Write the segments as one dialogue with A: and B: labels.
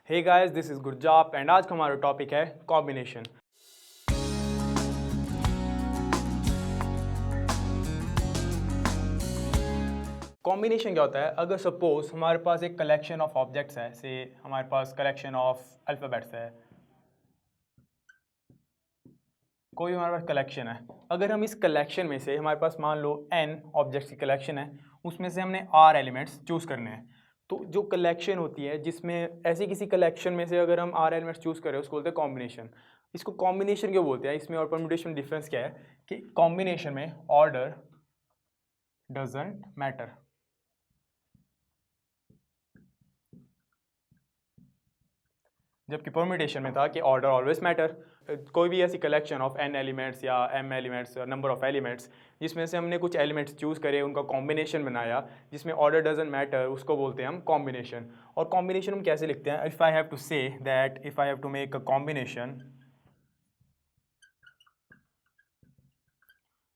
A: Hey guys, this is Gurjap and आज का हमारा टॉपिक है कॉम्बिनेशन। कॉम्बिनेशन क्या होता है? अगर सपोज हमारे पास एक कलेक्शन ऑफ ऑब्जेक्ट्स है, से हमारे पास कलेक्शन ऑफ अल्फ़ाबेट्स है, कोई हमारे पास कलेक्शन है। अगर हम इस कलेक्शन में से हमारे पास मान लो n ऑब्जेक्ट्स की कलेक्शन है, उसमें से हमने r एलिमेंट्स चूज़ करने हैं। तो जो कलेक्शन होती है जिसमें ऐसी किसी कलेक्शन में से अगर हम r एलिमेंट्स चूज़ करें उसको बोलते हैं कॉम्बिनेशन। इसको कॉम्बिनेशन क्यों बोलते हैं? इसमें और परम्यूटेशन डिफरेंस क्या है कि कॉम्बिनेशन में ऑर्डर डजंट मैटर, जबकि परम्यूटेशन में था कि ऑर्डर ऑलवेज मैटर। कोई भी ऐसी कलेक्शन ऑफ n एलिमेंट्स या m एलिमेंट्स या नंबर ऑफ एलिमेंट्स जिसमें से हमने कुछ एलिमेंट्स चूज़ करे, उनका कॉम्बिनेशन बनाया जिसमें ऑर्डर डजंट मैटर, उसको बोलते हैं हम कॉम्बिनेशन। और कॉम्बिनेशन हम कैसे लिखते हैं? If I have to say that if I have to make a combination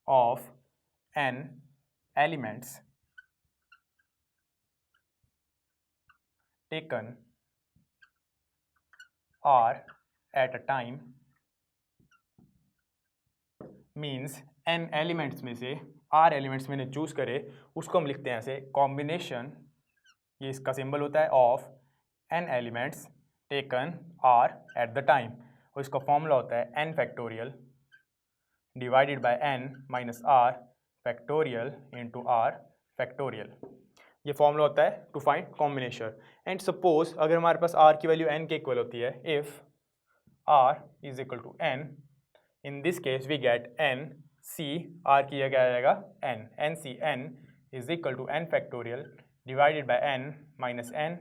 A: of n elements taken r at a time means n elements में से r एलिमेंट्स मैंने चूज़ करे, उसको हम लिखते हैं ऐसे कॉम्बिनेशन, ये इसका सिंबल होता है, of n elements taken r at the time. और इसका फॉर्मूला होता है n factorial divided by n minus r factorial into r factorial. ये फॉर्मूला होता है to find combination. And suppose अगर हमारे पास r की वैल्यू n के इक्वल होती है, if r is equal to n, in this case we get n c, r की जगह आ जाएगा n, n c n is equal to n factorial divided by n minus n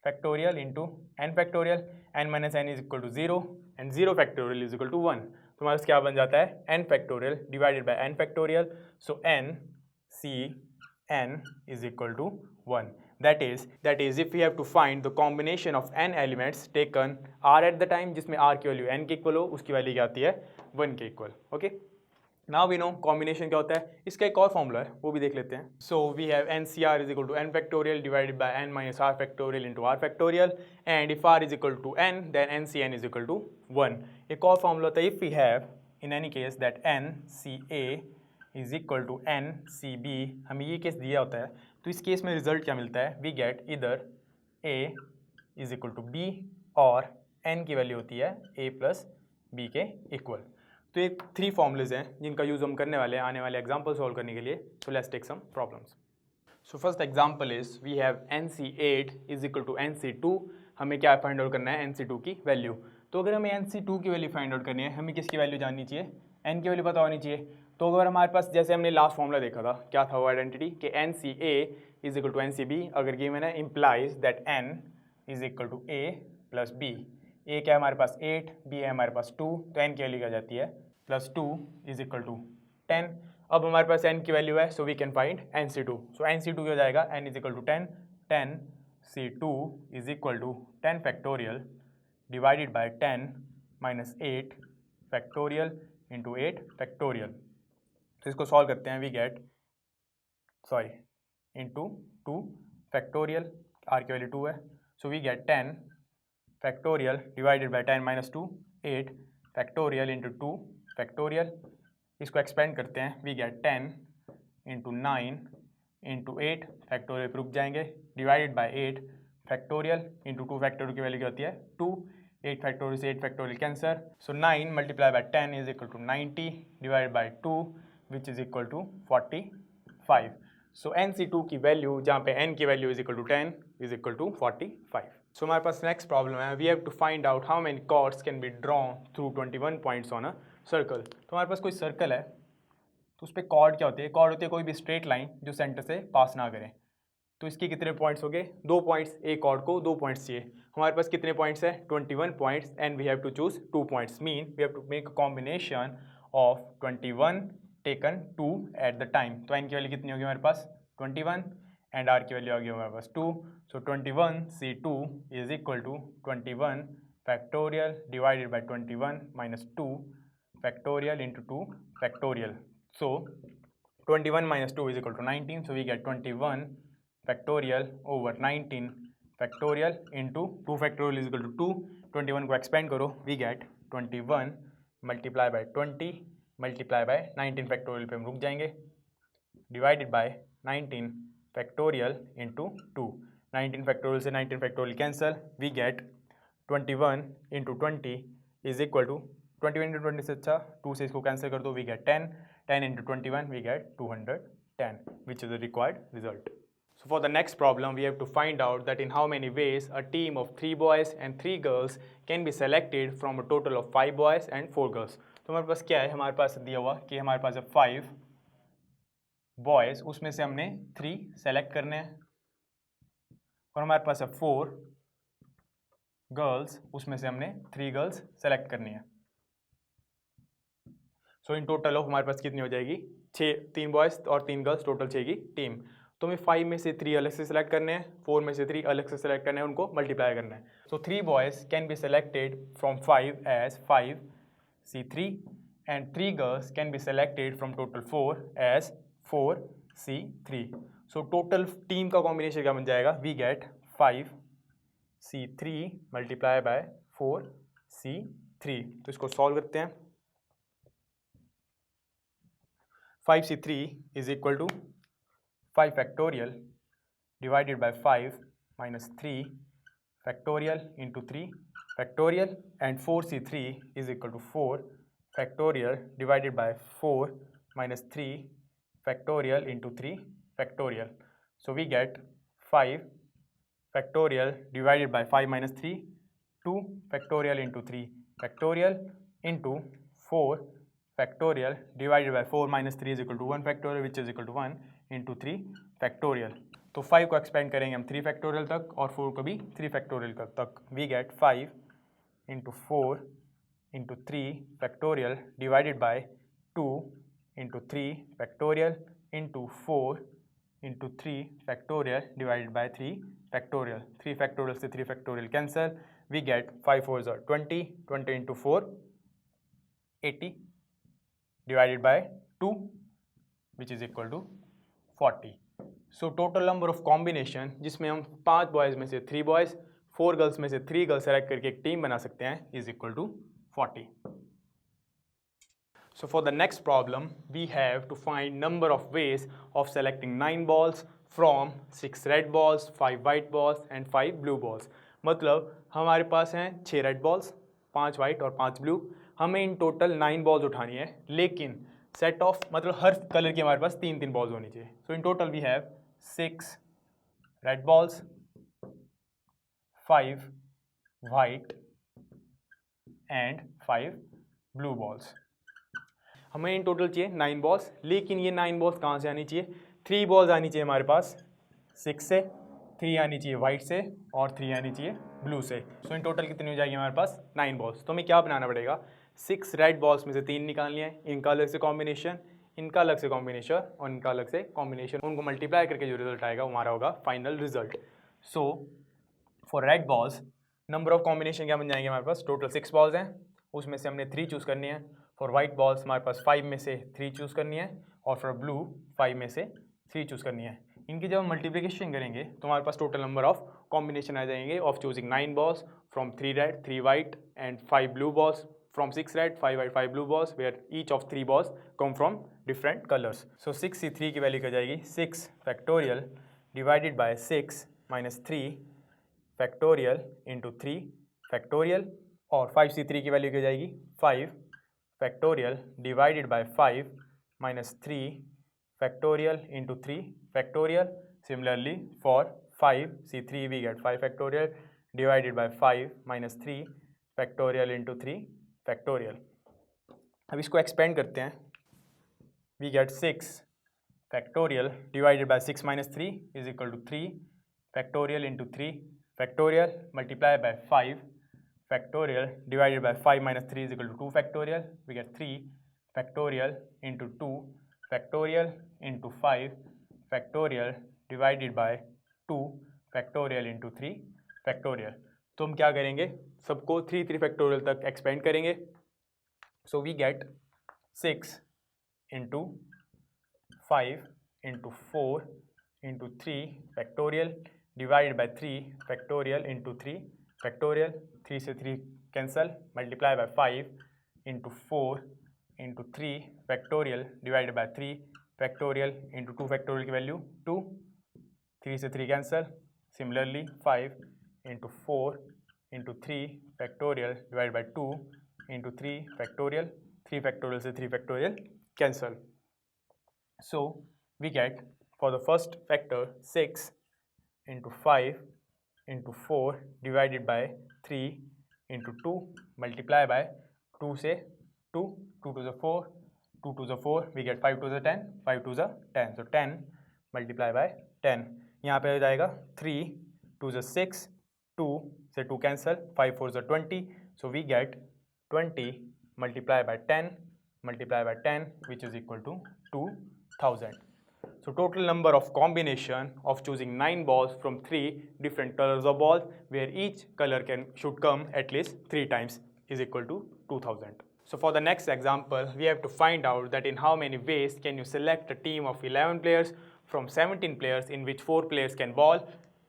A: factorial into n factorial, n minus n is equal to 0 and 0 factorial is equal to 1। तो हमारे पास क्या बन जाता है? n factorial divided by n factorial, so n c n is equal to 1। that is if we have to find the combination of n elements taken r at the time, जिसमें r की value n के equal हो, उसकी value क्या आती है? 1 के equal. Okay, now we know combination क्या होता है। इसका एक और फॉर्मूला है, वो भी देख लेते हैं। So we have N C R is equal to N factorial divided by N minus R factorial into R factorial, and if R is equal to N then N C N is equal to 1। एक और formula होता है, if we have in any case that N C A is equal to N C B, हमें ये case दिया होता है, तो इस केस में रिजल्ट क्या मिलता है? वी गेट इधर ए इज इक्वल टू बी और एन की वैल्यू होती है ए प्लस बी के इक्वल। तो ये 3 फॉर्मूलेज हैं जिनका यूज़ हम करने वाले हैं आने वाले एग्जाम्पल सॉल्व करने के लिए। So let's take some problems. So first example is we have NC8 is equal to NC2। हमें क्या फाइंड आउट करना है? NC2 की वैल्यू। तो अगर हमें NC2 की वैल्यू फाइंड आउट करनी है, हमें किसकी वैल्यू जाननी चाहिए? n की वैल्यू पता होनी चाहिए। तो अगर हमारे पास, जैसे हमने लास्ट फॉर्मूला देखा था, क्या था वो आइडेंटिटी कि NCA is equal to NCB अगर गिवन है, implies that n is equal to a plus b। a क्या है हमारे पास? 8, b है हमारे पास 2, तो n की वैल्यू क्या जाती है? Plus 2 is equal to 10। अब हमारे पास n की वैल्यू है, so we can find NC2। So NC2 क्या हो जाएगा? n is equal to 10, 10 C2 is equal to 10 factorial divided by 10 minus 8 factorial into 8 factorial. तो इसको सॉल्व करते हैं, we get into 2 factorial, r की वैल्यू 2 है, so we get 10 factorial divided by 10 minus 2 8 factorial into 2 factorial. इसको expand करते हैं, we get 10 into 9 into 8 factorial पे रुक जाएंगे, divided by 8 factorial into 2 factorial की वैल्यू क्या होती है? 2। 8 फैक्टोरियल से 8 factorial cancel, so 9 multiply by 10 is equal to 90 divided by 2 which is equal to 45। So NC2 की वैल्यू, जहाँ पे n की value is equal to 10 is equal to 45। So हमारे पास नेक्स्ट प्रॉब्लम है, we have to find out how many chords can be drawn through 21 points on a circle. तो हमारे पास कोई सर्कल है, तो उस पर कॉर्ड क्या होती है? कॉर्ड होती है कोई भी स्ट्रेट लाइन जो सेंटर से पास ना करे। तो इसके कितने पॉइंट्स हो गए? 2 पॉइंट्स। एक कॉर्ड को 2 पॉइंट्स चाहिए। हमारे पास कितने पॉइंट्स है? 21 points, and we have to choose 2 points, mean we have to make a combination of 21 taken 2 at the time. तो n की वैल्यू कितनी होगी हमारे पास? 21, एंड r की वैल्यू आ गई हमारे पास 2। So 21 C2 is equal to 21 factorial divided by 21 minus 2 factorial into 2 factorial. So 21 minus 2 is equal to 19, so we get 21 factorial over 19 factorial into 2 factorial is equal to 2। 21 को expand करो, we get 21 multiply by 20 multiply by 19 factorial पे हम रुक जाएंगे, divided by 19 factorial into 2। 19 factorial से 19 factorial cancel, we get 21 into 20 is equal to 21 into 20 से अच्छा 2 से इसको कैंसिल कर दो, we get 10। 10 into 21 we get 210, which is the required result. So for the next problem, we have to find out that in how many ways a team of 3 boys and 3 girls can be selected from a total of 5 boys and 4 girls. तो हमारे पास क्या है, हमारे पास दिया हुआ कि हमारे पास है 5 बॉयज़, उसमें से हमने 3 सेलेक्ट करने हैं, और हमारे पास है 4 गर्ल्स, उसमें से हमने 3 गर्ल्स सेलेक्ट करनी है। सो इन टोटल ऑफ हमारे पास कितनी हो जाएगी, 3 बॉयज़ और 3 गर्ल्स, टोटल 6 की टीम। तो हमें 5 में से 3 अलग से सिलेक्ट करने हैं, 4 में से 3 अलग से सिलेक्ट करने हैं, उनको मल्टीप्लाई करना है। So 3 boys can be selected from 5 as 5C3 and 3 girls can be selected from total 4 as 4C3। So total team का कॉम्बिनेशन क्या बन जाएगा, we get 5C3 multiply by 4C3। तो इसको सॉल्व करते हैं। 5C3 is equal to 5 factorial divided by 5 minus 3 factorial into 3 factorial, and 4C3 is equal to 4 factorial divided by 4 minus 3 factorial into 3 factorial. So we get 5 factorial divided by 5 minus 3, 2 factorial into 3 factorial into 4 factorial divided by 4 minus 3 is equal to 1 factorial, which is equal to 1 into 3 factorial. तो 5 को expand करेंगे हम 3 factorial तक और 4 को भी 3 factorial तक, we get 5 into 4 into 3 factorial divided by 2 into 3 factorial into 4 into 3 factorial divided by 3 factorial. 3 factorial से 3 factorial cancel, we get 5 4 20, 20 into 4 80 divided by 2 which is equal to 40. So total number of combination जिसमें हम 5 boys में से 3 boys, 4 girls में से 3 girls select करके एक team बना सकते हैं, is equal to 40. So for the next problem we have to find number of ways of selecting 9 balls from 6 red balls, 5 white balls and 5 blue balls. मतलब हमारे पास हैं 6 रेड बॉल्स, 5 वाइट और 5 blue. हमें in total 9 balls उठानी है, लेकिन set of मतलब हर colour की हमारे पास 3 बॉल्स होनी चाहिए। So in total we have 6 red balls, 5 white and 5 blue balls. हमें इन टोटल चाहिए 9 बॉल्स, लेकिन ये 9 बॉल्स कहाँ से आनी चाहिए, 3 बॉल्स आनी चाहिए हमारे पास 6 से, 3 आनी चाहिए वाइट से और 3 आनी चाहिए ब्लू से। सो इन टोटल कितनी हो जाएगी हमारे पास 9 बॉल्स। तो हमें क्या बनाना पड़ेगा, 6 रेड बॉल्स में से 3 निकालनी है, इनका अलग से कॉम्बिनेशन, इनका अलग से कॉम्बिनेशन और इनका अलग से कॉम्बिनेशन, उनको मल्टीप्लाई करके जो रिजल्ट आएगा वो हमारा होगा final result. So for red balls number of combination क्या बन जाएंगे हमारे पास, टोटल 6 बॉल्स हैं, उसमें से हमने 3 चूज़ करनी है। फॉर वाइट बॉल्स हमारे पास 5 में से 3 चूज़ करनी है, और फॉर ब्लू 5 में से 3 चूज़ करनी है। इनकी जब हम मल्टीप्लिकेशन करेंगे तो हमारे पास टोटल नंबर ऑफ कॉम्बिनेशन आ जाएंगे of choosing 9 balls from 3 red 3 white and 5 blue balls from 6 red 5 white 5 blue balls, where each of 3 balls come from different colours. So 6C3 की वैल्यू क्या जाएगी, 6 factorial divided by 6 minus 3 factorial into 3 factorial, और 5C3 की value क्या जाएगी, 5 factorial divided by 5 minus 3 factorial into 3 factorial. Similarly for 5C3 we get 5 factorial divided by 5 minus 3 factorial into 3 factorial. अब इसको expand करते हैं, we get 6 factorial divided by 6 minus 3 is equal to 3 factorial into 3 factorial multiplied by 5 factorial divided by 5 minus 3 is equal to 2 factorial. We get 3 factorial into 2 factorial into 5 factorial divided by 2 factorial into 3 factorial. तो हम क्या करेंगे, सबको 3 factorial तक expand करेंगे। So we get 6 into 5 into 4 into 3 factorial divided by 3 factorial into 3 factorial, 3 से 3 cancel, multiply by 5 into 4 into 3 factorial divided by 3 factorial into 2 factorial की value 2, 3 से 3 cancel, similarly 5 into 4 into 3 factorial divide by 2 into 3 factorial, 3 factorial से 3 factorial cancel. So we get for the first factor 6 into 5 into 4 divided by 3 into 2 multiply by 2 से 2, 2 to the 4, 2 to the 4 we get 5 to the 10, 5 to the 10, so 10 multiply by 10. यहाँ पे आ जाएगा 3 to the 6, 2 से 2 cancel, 5 4 से 20, so we get 20 multiply by 10 multiply by 10 which is equal to 2000. So total number of combination of choosing 9 balls from 3 different colors of balls where each color should come at least 3 times is equal to 2000. So for the next example, we have to find out that in how many ways can you select a team of 11 players from 17 players in which 4 players can ball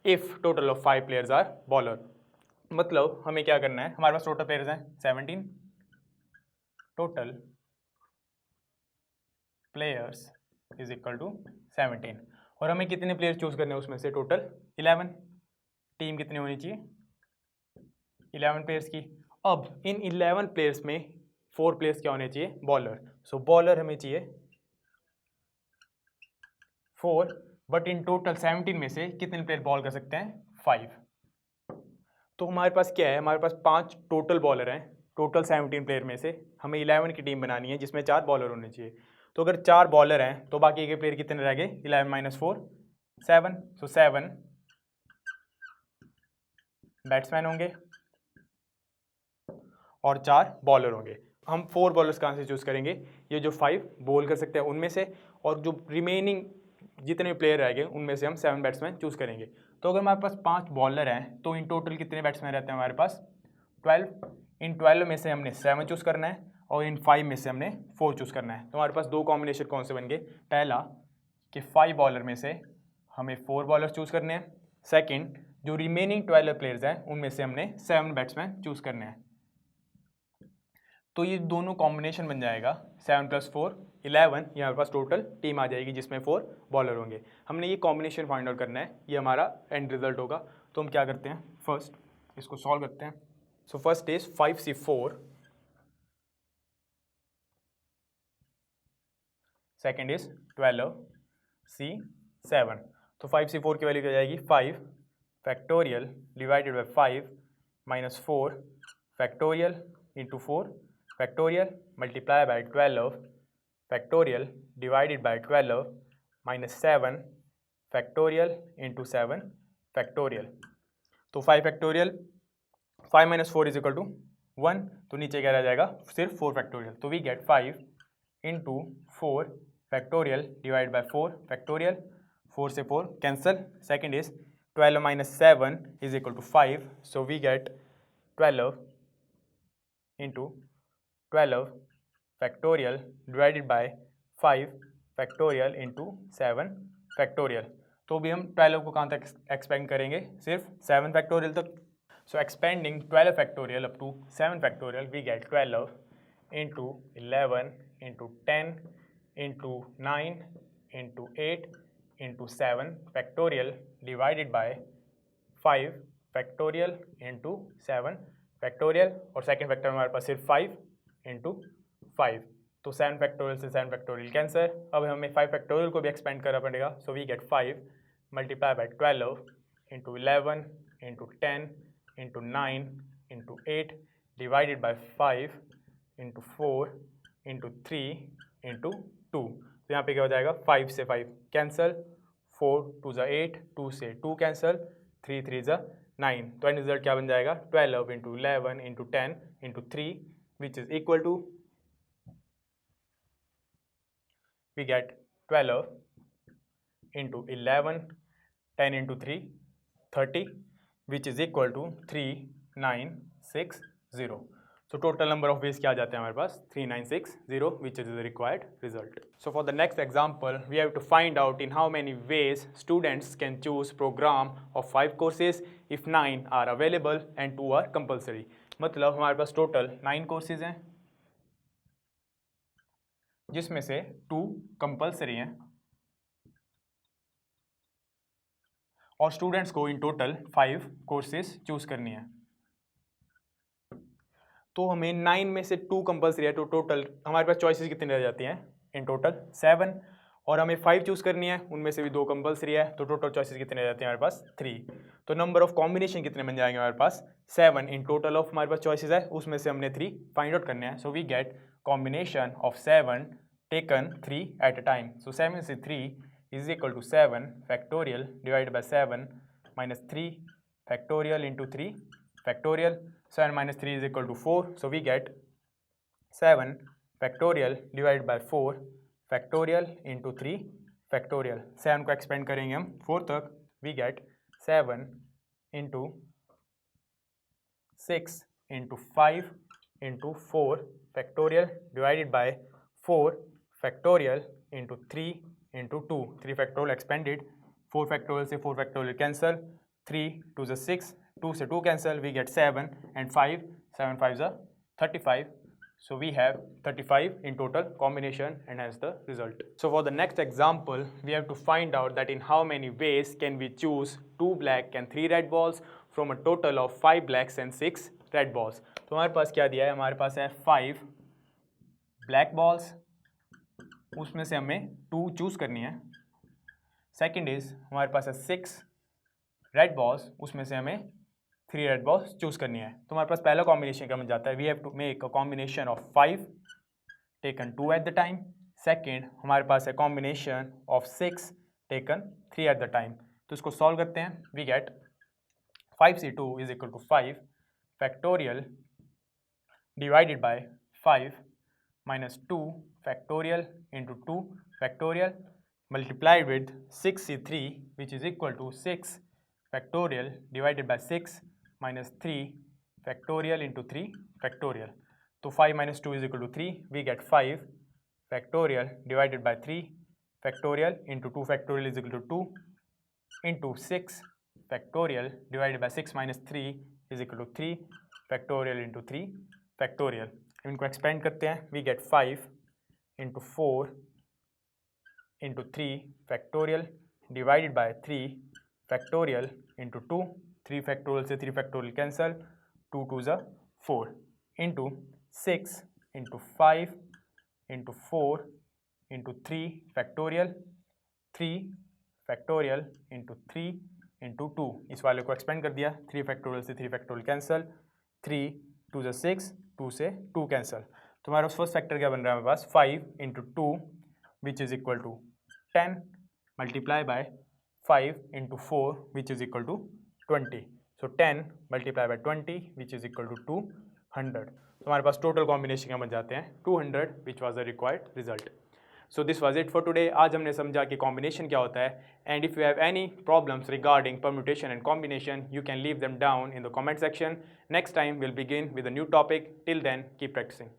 A: if total of 5 players are bowler. मतलब हमें क्या करना है, हमारे पास total players हैं 17, total players is equal to 17 और हमें कितने प्लेयर्स चूज करने हैं उसमें से टोटल 11. टीम कितनी होनी चाहिए 11 प्लेयर्स की. अब इन 11 प्लेयर्स में 4 प्लेयर्स क्या होने चाहिए बॉलर. सो बॉलर हमें चाहिए 4, बट इन टोटल 17 में से कितने प्लेयर बॉल कर सकते हैं 5. तो हमारे पास क्या है, हमारे पास 5 टोटल बॉलर हैं. टोटल 17 प्लेयर में से हमें 11 की टीम बनानी है जिसमें 4 बॉलर होने चाहिए. तो अगर 4 बॉलर हैं तो बाकी के प्लेयर कितने रह गए 11 माइनस 4 7. सो 7 बैट्समैन होंगे और 4 बॉलर होंगे. हम 4 बॉलर्स कहाँ से चूज़ करेंगे, ये जो 5 बॉल कर सकते हैं उनमें से, और जो रिमेनिंग जितने भी प्लेयर रह गए उनमें से हम 7 बैट्समैन चूज़ करेंगे. तो अगर हमारे पास 5 बॉलर हैं तो इन टोटल कितने बैट्समैन रहते हैं हमारे पास 12. इन 12 में से हमने 7 चूज़ करना है और इन 5 में से हमने 4 चूज़ करना है. तो हमारे पास 2 कॉम्बिनेशन कौन से बन गए, पहला कि 5 बॉलर में से हमें 4 बॉलर चूज़ करने हैं, सेकेंड जो रिमेनिंग 12 प्लेयर्स हैं उनमें से हमने 7 बैट्समैन चूज़ करने हैं. तो ये दोनों कॉम्बिनेशन बन जाएगा 7 + 4 11. ये हमारे पास टोटल टीम आ जाएगी जिसमें 4 बॉलर होंगे. हमने ये कॉम्बिनेशन फाइंड आउट करना है, ये हमारा एंड रिजल्ट होगा. तो हम क्या करते हैं, फर्स्ट इसको सॉल्व करते हैं. So first is 5C4, second is 12C7. तो 5C4 की वैल्यू क्या जाएगी 5 factorial divided by 5 minus 4 factorial into 4 factorial multiply by 12 factorial divided by 12 minus 7 factorial into 7 factorial. तो 5 factorial 5 minus 4 is equal to 1. तो नीचे क्या रह जाएगा सिर्फ 4 फैक्टोरियल. तो we get 5 into 4 factorial divide by 4 factorial, 4 से 4 cancel. Second is 12 minus 7 is equal to 5. So we get 12 into 12 factorial divided by 5 factorial into 7 factorial. तो भी हम 12 को कहाँ तक एक्सपेंड करेंगे, सिर्फ 7 फैक्टोरियल तक. So expanding 12 factorial up to 7 factorial we get 12 into 11 into 10 into 9 into 8 into 7 factorial divided by 5 factorial into 7 factorial. और सेकेंड फैक्टर हमारे पास सिर्फ 5 इंटू 5. तो 7 फैक्टोरियल से 7 फैक्टोरियल कैंसर. अब हमें 5 फैक्टोरियल को भी एक्सपेंड करना पड़ेगा. So we get 5 multiply by 12 into 11 into 10 into 9 into 8 divided by 5 into 4 into 3 into 2. तो यहाँ पे क्या हो जाएगा 5 से 5 कैंसल, 4 2 ज़ा 8, 2 से 2 कैंसल, 3 3 ज़ा 9. तो एंड रिजल्ट क्या बन जाएगा 12 into 11 into 10 into 3 which is equal to we get 12 into 11 10 into 3 30 which is equal to 3960. तो टोटल नंबर ऑफ वेज क्या आ जाते हैं हमारे पास 3960 which is the required result. So for the next example we have to find out in how many ways students can choose programme of 5 courses if 9 are available and 2 are compulsory. मतलब हमारे पास total 9 courses हैं जिसमें से 2 compulsory हैं और students को in total 5 courses choose करनी है. तो हमें 9 में से 2 कंपल्सरी है तो टोटल हमारे पास चॉइसेस कितनी रह जाती हैं इन टोटल 7 और हमें 5 चूज़ करनी है उनमें से भी 2 कंपल्सरी है तो टोटल चॉइसेस कितने रह जाती हैं हमारे पास 3. तो नंबर ऑफ कॉम्बिनेशन कितने बन जाएंगे हमारे पास 7 इन टोटल ऑफ हमारे पास चॉइसेस है उसमें से हमने 3 फाइंड आउट करने हैं. So we get combination of 7 taken 3 at a time. So 7 से 3 is equal to 7 factorial divide by 7 minus 3 factorial into 3 factorial. 7 minus 3 is equal to 4. So we get 7 factorial divided by 4 factorial into 3 factorial. 7 को expand करेंगे हम 4 तक. We get 7 into 6 into 5 into 4 factorial divided by 4 factorial into 3 into 2. 3 factorial expanded. 4 factorial से 4 factorial cancel. 3 to the 6. 2 से 2 cancel, we get 7 and 5, 7 5s are 35. So we have 35 in total combination and hence the result. So for the next example, we have to find out that in how many ways can we choose 2 black and 3 red balls from a total of 5 blacks and 6 red balls. तो हमारे पास क्या दिया है, हमारे पास है 5 black balls, उसमें से हमें 2 चूज़ करनी है. सेकेंड इज हमारे पास है 6 रेड बॉल्स, उसमें से हमें 3 रेड बॉल्स चूज़ करनी है. तो हमारे पास पहला कॉम्बिनेशन क्या बन जाता है, we have to make a combination of 5 taken 2 at the time. Second हमारे पास है combination of 6 taken 3 at the time. तो इसको सॉल्व करते हैं. We get 5c2 is equal to 5 factorial divided by 5 minus 2 factorial into 2 factorial multiplied with 6c3 which is equal to 6 factorial divided by 6 minus 3 factorial into 3 factorial. So 5 minus 2 is equal to 3. We get 5 factorial divided by 3 factorial into 2 factorial is equal to 2 into 6 factorial divided by 6 minus 3 is equal to 3 factorial into 3 factorial. इनको expand करते हैं. We get 5 into 4 into 3 factorial divided by 3 factorial into 2. 3 factorial से 3 factorial cancel. 2 2s are 4 into 6 into 5 into 4 into 3 factorial 3 factorial into 3 into 2. इस वाले को expand कर दिया. 3 factorial से 3 factorial cancel. 3 2s are 6 2 से 2 cancel. तो हमारा फर्स्ट फैक्टर क्या बन रहा है हमारे पास 5 into 2 which is equal to 10 multiply by 5 into 4 which is equal to 20. So 10 multiply by 20 which is equal to 200. तो हमारे पास टोटल कॉम्बिनेशन क्या बन जाते हैं 200 which was the required result. So this was it for today. आज हमने समझा कि कॉम्बिनेशन क्या होता है. And if you have any problems regarding permutation and combination, you can leave them down in the comment section. Next time we'll begin with a new topic. Till then, keep practicing.